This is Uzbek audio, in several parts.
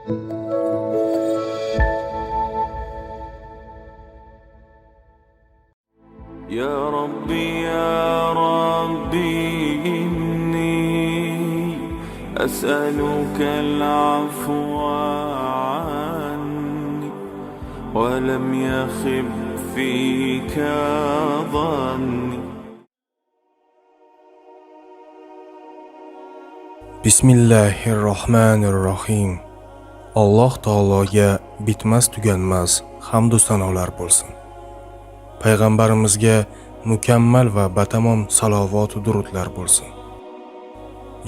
يا ربي يا ربي إني أسألك العفو عني ولم يخب فيك ظني. Bismillahirrohmanirrohim. Alloh taologa bitmas tuganmas hamdu sanolar bo'lsin. Payg'ambarimizga mukammal va batamom salovat va durudlar bo'lsin.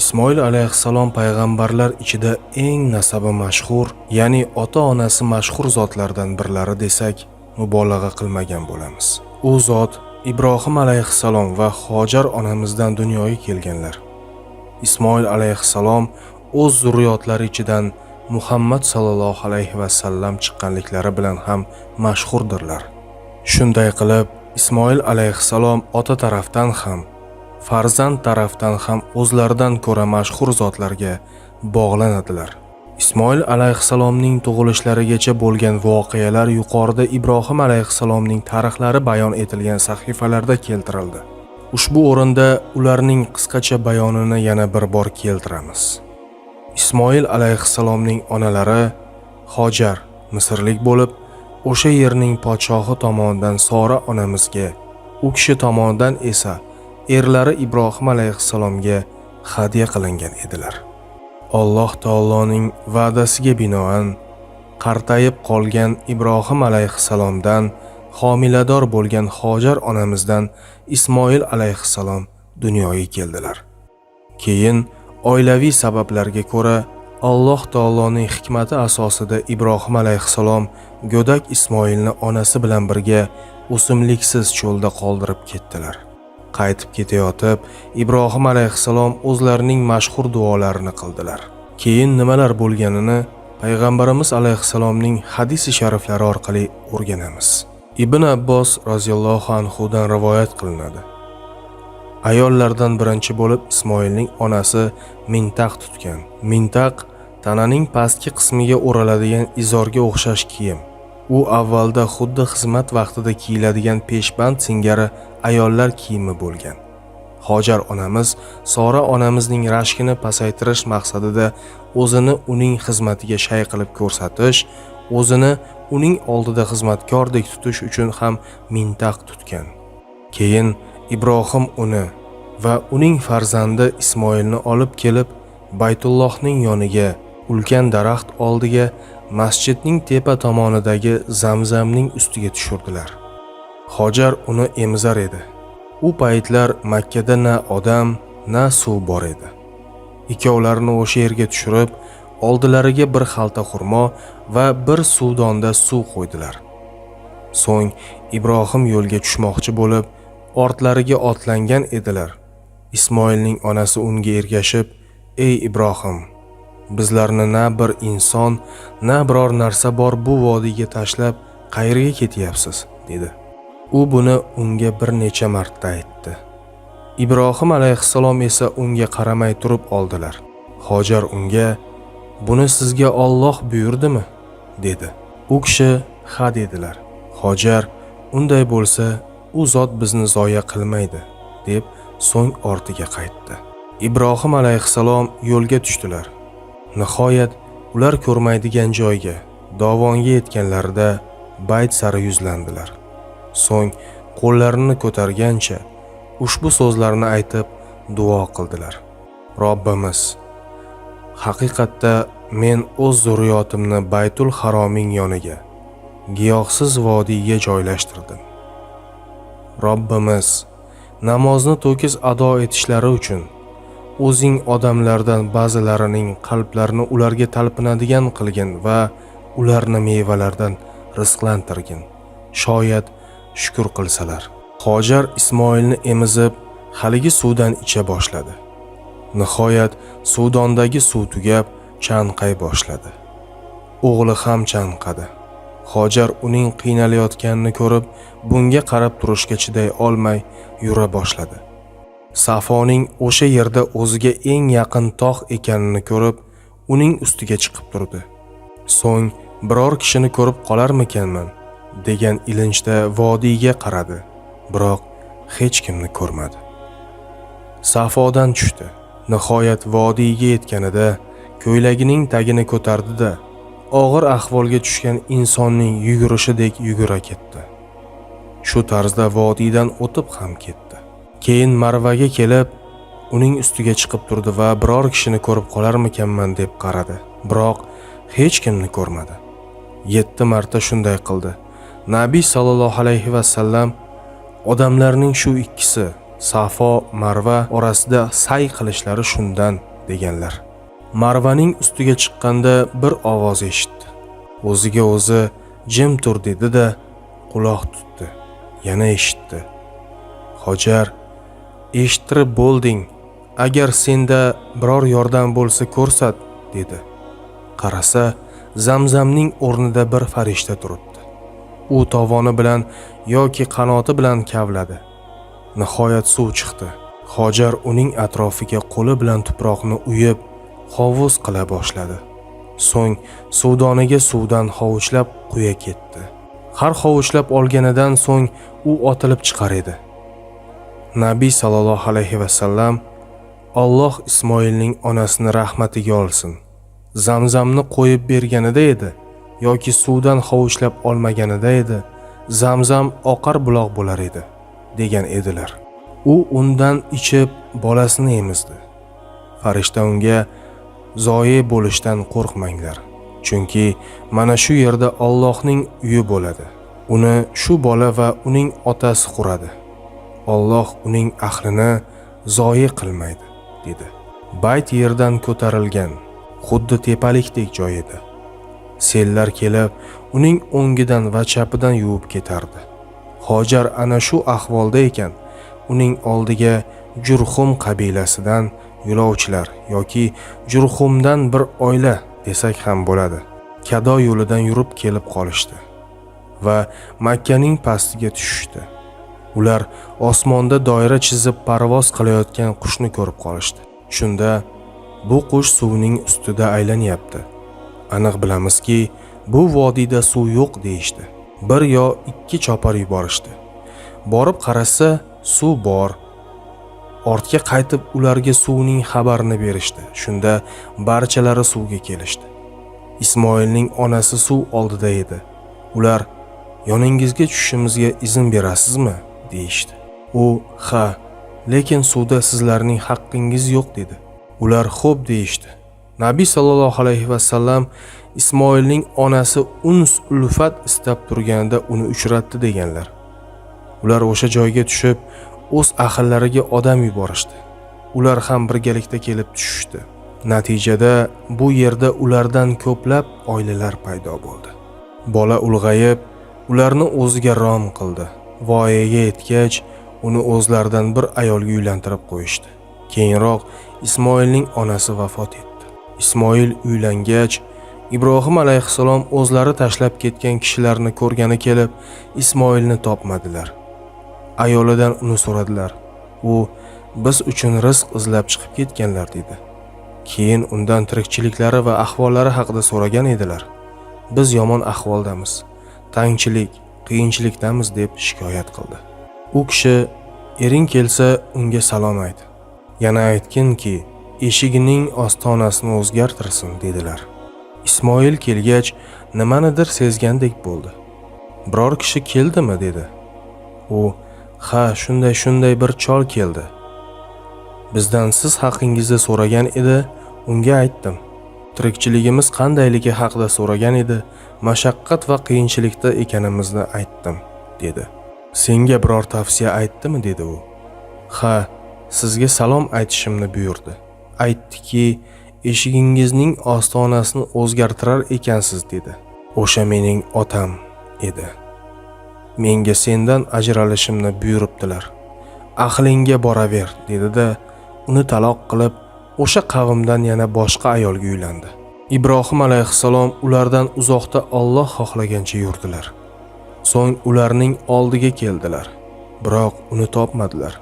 Ismoil alayhissalom payg'ambarlar ichida eng nasabi mashhur, ya'ni ota-onasi mashhur zotlardan birlari desak, mubolag'a qilmagan bo'lamiz. U zot Ibrohim alayhissalom va Hojar onamizdan dunyoga kelganlar. Ismoil alayhissalom o'z zurriyotlari ichidan Muhammad sallallohu alayhi va sallam chiqqanliklari bilan ham mashhurdirlar. Shunday qilib, Ismoil alayhissalom ota tarafdan ham, farzand tarafdan ham o'zlaridan ko'ra mashhur zotlarga bog'lanadilar. Ismoil alayhissalomning tug'ilishlarigacha bo'lgan voqealar yuqorida Ibrohim alayhissalomning tarixlari bayon etilgan sahifalarda keltirildi. Ushbu o'rinda ularning qisqacha bayonini yana bir bor keltiramiz. Ismoil alayhissalomning onalari Hojar misrlik bo'lib, o'sha yerning podshohi tomonidan Sora onamizga, u kishi tomonidan esa erlari Ibrohim alayhissalomga hadya qilingan edilar. Alloh taoloning va'dasiga binoan qartayib qolgan Ibrohim alayhissalomdan homilador bo'lgan Hojar onamizdan Ismoil alayhissalom dunyoga keldilar. Keyin oilaviy sabablarga ko'ra Alloh taoloning hikmati asosida Ibrohim alayhissalom go'dak Ismoilni onasi bilan birga o'simliksiz cho'lda qoldirib ketdilar. Qaytib ketayotib, Ibrohim alayhissalom o'zlarining mashhur duolarini qildilar. Keyin nimalar bo'lganini payg'ambarimiz alayhissalomning hadis-i shariflari orqali o'rganamiz. Ibn Abbos roziyallohu anhu dan rivoyat qilinadi. Ayollardan birinchi bo'lib Ismoilning onasi mintaq tutgan. Mintaq tananing pastki qismiga o'raladigan izorga o'xshash kiyim. U avvalda xuddi xizmat vaqtida kiyiladigan peshband singari ayollar kiyimi bo'lgan. Hojar onamiz Sora onamizning rashkini pasaytirish maqsadida o'zini uning xizmatiga shay qilib ko'rsatish, o'zini uning oldida xizmatkordek tutish uchun ham mintaq tutgan. Keyin Ibrohim uni va uning farzandi Ismoilni olib kelib Baytullohning yoniga, ulkan daraxt oldiga, masjidning tepa tomonidagi Zamzamning ustiga tushirdilar. Hojar uni emizar edi. U paytlar Makkada na odam, na suv bor edi. Ikkovlarini o'sha yerga tushirib, oldilariga bir xalta xurmo va bir suvdonda suv qo'ydilar. So'ng Ibrohim yo'lga tushmoqchi bo'lib, ortlariga otlangan edilar. Ismoilning onasi unga ergashib, "Ey Ibrohim, bizlarni na bir inson, na biror narsa bor bu vodiyga tashlab qayerga ketyapsiz?" dedi. U buni unga bir necha marta aytdi. Ibrohim alayhissalom esa unga qaramay turib oldilar. Hojar unga, "Buni sizga Alloh buyurdimi?" dedi. U kishi "Ha" dedilar. Hojar, "Unday bo'lsa, u zot bizni zoya qilmaydi" deb so'ng ortiga qaytdi. Ibrohim alayhissalom yo'lga tushdilar. Nihoyat ular ko'rmaydigan joyga, dovonga yetganlarida bayt sari yuzlandilar. So'ng qo'llarini ko'targancha ushbu so'zlarni aytib duo qildilar. Robbimiz, haqiqatda men o'z zurriyotimni Baytul Haroming yoniga, giyohsiz vodiyga joylashtirdim. Robbimiz, namozni to'kis ado etishlari uchun o'zing odamlardan ba'zilarining qalblarini ularga talpinadigan qilgin va ularni mevalardan rizqlantirgin. Shoyat shukr qilsalar. Hojar Ismoilni emizib, haligi suvdan icha boshladi. Nihoyat suvdondagi suv tugab, chanqay boshladi. O'g'li ham chanqadi. Hojar uning qiynalayotganini ko'rib, bunga qarab turishga chiday olmay yura boshladi. Safoning o'sha yerda o'ziga eng yaqin tog' ekanini ko'rib, uning ustiga chiqib turdi. So'ng biror kishini ko'rib qolarmikanman degan ilinjda vodiyga qaradi, biroq hech kimni ko'rmadi. Safodan tushdi. Nihoyat vodiyga yetganida ko'ylagining tagini ko'tardi-da, og'ir ahvolga tushgan insonning yugurishidek yugura ketdi. Shu tarzda vodiydan o'tib ham ketdi. Keyin Marvaga kelib, uning ustiga chiqib turdi va biror kishini ko'rib qolarmikanman deb qaradi, biroq hech kimni ko'rmadi. 7 marta shunday qildi. Nabiy sallallohu alayhi va sallam odamlarning shu ikkisi Safo, Marva orasida say qilishlari shundan deganlar. Marvaning ustiga chiqqanda bir ovoz eshitdi. O'ziga o'zi jim tur dedi-da, quloq tutdi. Yana eshitdi. Hojar, eshittirib bo'lding. Agar senda biror yordam bo'lsa ko'rsat, dedi. Qarasa, Zamzamning o'rnida bir farishta turibdi. U tovoni bilan yoki qanoti bilan kavladi. Nihoyat suv chiqdi. Hojar uning atrofiga qo'li bilan tuproqni uyib, hovuz qila boshladi. So'ng suvdoniga suvdan hovuchlab quya ketdi. Har hovuchlab olganidan so'ng u otilib chiqar edi. Nabiy sallallohu alayhi va sallam Alloh Ismoilning onasini rahmatiga olsin. Zamzamni qo'yib berganida edi yoki suvdan hovuchlab olmaganida edi, Zamzam oqar buloq bo'lar edi, degan edilar. U undan ichib bolasini emizdi. Farishta unga zoyi bo'lishdan qo'rqmanglar, chunki mana shu yerda Allohning uyi bo'ladi. Uni shu bola va uning otasi quradi. Alloh uning ahlini zoyi qilmaydi, dedi. Bayt yerdan ko'tarilgan, xuddi tepalikdek joy edi. Sellar kelib, uning o'ngidan va chapidan yuvib ketardi. Hojar ana shu ahvolda ekan, uning oldiga Jurhum qabilasidan yo'lovchilar yoki Jurhumdan bir oila desak ham bo'ladi, Kado yo'lidan yurib kelib qolishdi va Makkaning pastiga tushishdi. Ular osmonda doira chizib parvoz qilayotgan qushni ko'rib qolishdi. Shunda bu qush suvning ustida aylanyapti. Aniq bilamizki, bu vodiyda suv yo'q deyishdi. Bir yo ikki chopar yuborishdi. Borib qarasa, suv bor. Ortga qaytib ularga suvning xabarini berishdi. Shunda barchalari suvga kelishdi. Ismoilning onasi suv oldida edi. Ular, yoningizga tushishimizga izn berasizmi, deyishdi. U, ha, lekin suvda sizlarning haqqingiz yo'q, dedi. Ular xo'p deyishdi. Nabiy sallallohu alayhi va sallam Ismoilning onasi uns ulfat istab turganida uni uchratdi deganlar. Ular o'sha joyga tushib, o'z ahllariga odam yuborishdi. Ular ham birgalikda kelib tushishdi. Natijada bu yerda ulardan ko'plab oilalar paydo bo'ldi. Bola ulg'ayib, ularni o'ziga rom qildi. Voyaga yetgach, uni o'zlaridan bir ayolga uylantirib qo'yishdi. Keyinroq Ismoilning onasi vafot etdi. Ismoil uylangach, Ibrohim alayhissalom o'zlari tashlab ketgan kishilarni ko'rgani kelib, Ismoilni topmadilar. Ayolidan uni so'radilar. U, biz uchun rizq izlab chiqib ketganlar, dedi. Keyin undan tirikchiliklari va ahvollari haqida so'ragan edilar. Biz yomon ahvoldamiz, tangchilik, qiyinchilikdamiz deb shikoyat qildi. U kishi, ering kelsa unga salom ayt. Yana aytginki, eshigining ostonasini o'zgartirsin, dedilar. Ismoil kelgach, nimanidir sezgandek bo'ldi. Biror kishi keldimi, dedi. U, ha, shunday bir chol keldi. Bizdan siz haqingizda so'ragan edi, unga aytdim. Tirikchiligimiz qandayligi haqida so'ragan edi, mashaqqat va qiyinchilikda ekanimizni aytdim, dedi. Senga biror tavsiya aytdimi, dedi u. Ha, sizga salom aytishimni buyurdi. Aytdiki, eshigingizning ostonasini o'zgartirar ekansiz, dedi. O'sha mening otam edi. Menga sendan ajralishimni buyuribdilar. Ahlingga boraver, dedi-da, uni taloq qilib, o'sha qavmdan yana boshqa ayolga uylandi. Ibrohim alayhissalom ulardan uzoqda Alloh xohlagancha yurdilar. So'ng ularning oldiga keldilar, biroq uni topmadilar.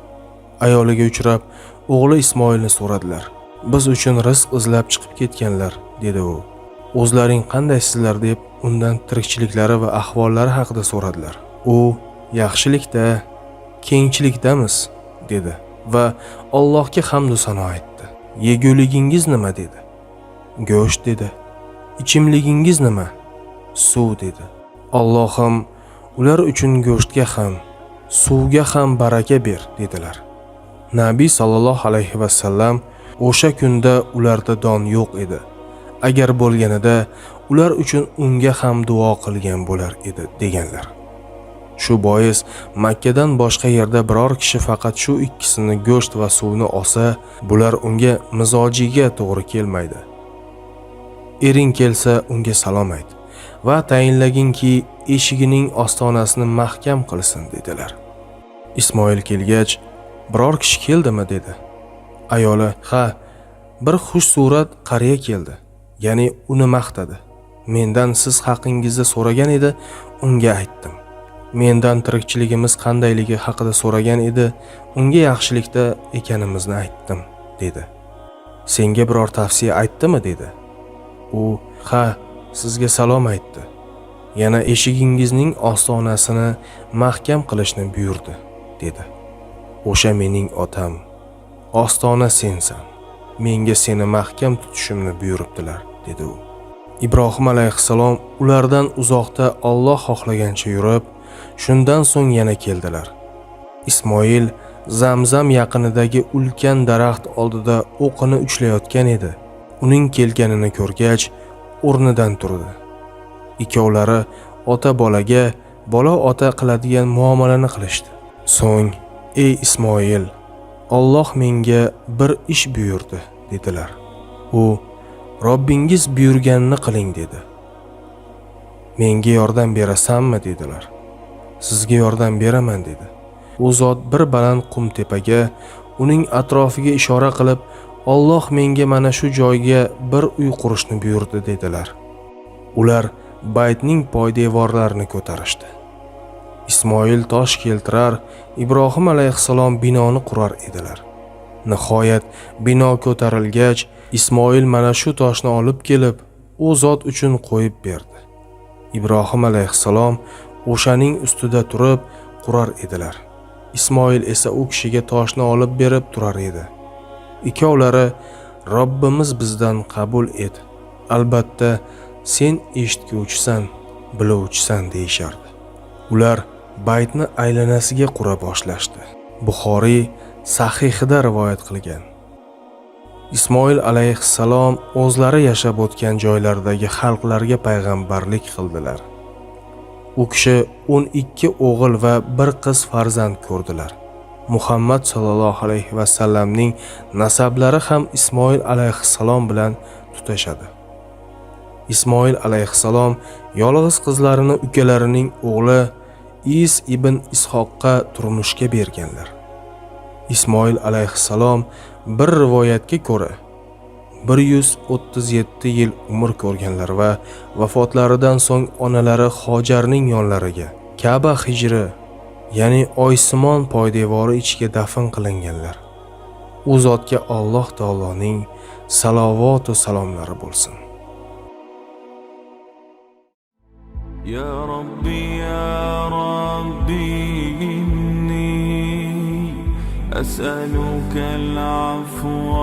Ayoliga uchrab, o'g'li Ismoilni so'radilar. Biz uchun rizq izlab chiqib ketganlar, dedi u. o'zlaring qandaysizlar deb undan tirikchiliklari va ahvollari haqida so'radilar. U yaxshilikda, kengchilikdamiz dedi va Allohga hamd va sano aytdi. Yeguligingiz nima dedi? Go'sht dedi. Ichimligingiz nima? Suv dedi. Allohim ular uchun go'shtga ham, suvga ham baraka ber dedilar. Nabiy sallallohu alayhi va sallam o'sha kunda ularda don yo'q edi. Agar bo'lganida ular uchun unga ham duo qilgan bo'lar edi deganlar. Shu bois Makkadan boshqa yerda biror kishi faqat shu ikkisini go'sht va suvni olsa, bular unga mizojiga to'g'ri kelmaydi. Ering kelsa unga salom ayt va tayinlaginki eshigining ostonasini mahkam qilsin dedilar. Ismoil kelgach, biror kishi keldimi dedi. Ayoli, ha, bir xush surat qariya keldi. Ya'ni uni maqtadi. Mendan siz haqingizda so'ragan edi, unga aytdim. Mendan tirikchiligimiz qandayligi haqida so'ragan edi, unga yaxshilikda ekanimizni aytdim dedi. Senga biror tavsiya aytdimi dedi. U, ha, sizga salom aytdi. Yana eshigingizning ostonasini mahkam qilishni buyurdi dedi. O'sha mening otam. Ostona sensan. Menga seni mahkam tutishimni buyuribdilar dedi u. Ibrohim alayhissalom ulardan uzoqda Alloh xohlagancha yurib, shundan so'ng yana keldilar. Ismoil Zamzam yaqinidagi ulkan daraxt oldida o'qini ushlayotgan edi. Uning kelganini ko'rgach, o'rnidan turdi. Ikkovlari ota bolaga, bola ota qiladigan muomalani qilishdi. So'ng, "Ey Ismoil, Alloh menga bir ish buyurdi" dedilar. U, "Robbingiz buyurganini qiling" dedi. "Menga yordam berasanmi?" dedilar. "Sizga yordam beraman" dedi. U zot bir baland qum tepaga, uning atrofiga ishora qilib, "Alloh menga mana shu joyga bir uy qurishni buyurdi" dedilar. Ular baytning poydevorlarini ko'tarishdi. Ismoil tosh keltirar, Ibrohim alayhissalom binoni qurar edilar. Nihoyat bino ko'tarilgach, Ismoil mana shu toshni olib kelib, u zot uchun qo'yib berdi. Ibrohim alayhissalom o'shaning ustida turib qurar edilar. Ismoil esa u kishiga toshni olib berib turar edi. Ikkovlari, "Robbimiz bizdan qabul et. Albatta, sen eshitguvchisan, biluvchisan" deyishardi. Ular baytni aylanasiga qura boshlashdi. Buxoriy sahihida rivoyat qilgan. Ismoil alayhissalom o'zlari yashab o'tgan joylardagi xalqlarga payg'ambarlik qildilar. U kishi 12 o'g'il va bir qiz farzand ko'rdilar. Muhammad sallallohu alayhi va sallamning nasablari ham Ismoil alayhissalom bilan tutashadi. Ismoil alayhissalom yolg'iz qizlarini ukalarining o'g'li Is ibn Ishoqqa turmushga berganlar. Ismoil alayhissalom bir rivoyatga ko'ra 137 yil umr ko'rganlar va vafotlaridan so'ng onalari Hojarning yonlariga Ka'ba hijri, ya'ni oysimon poydevori ichiga dafn qilinganlar. U zotga Alloh taoloning salovat va salomlari bo'lsin. يا ربي يا ربي إني أسألك العفو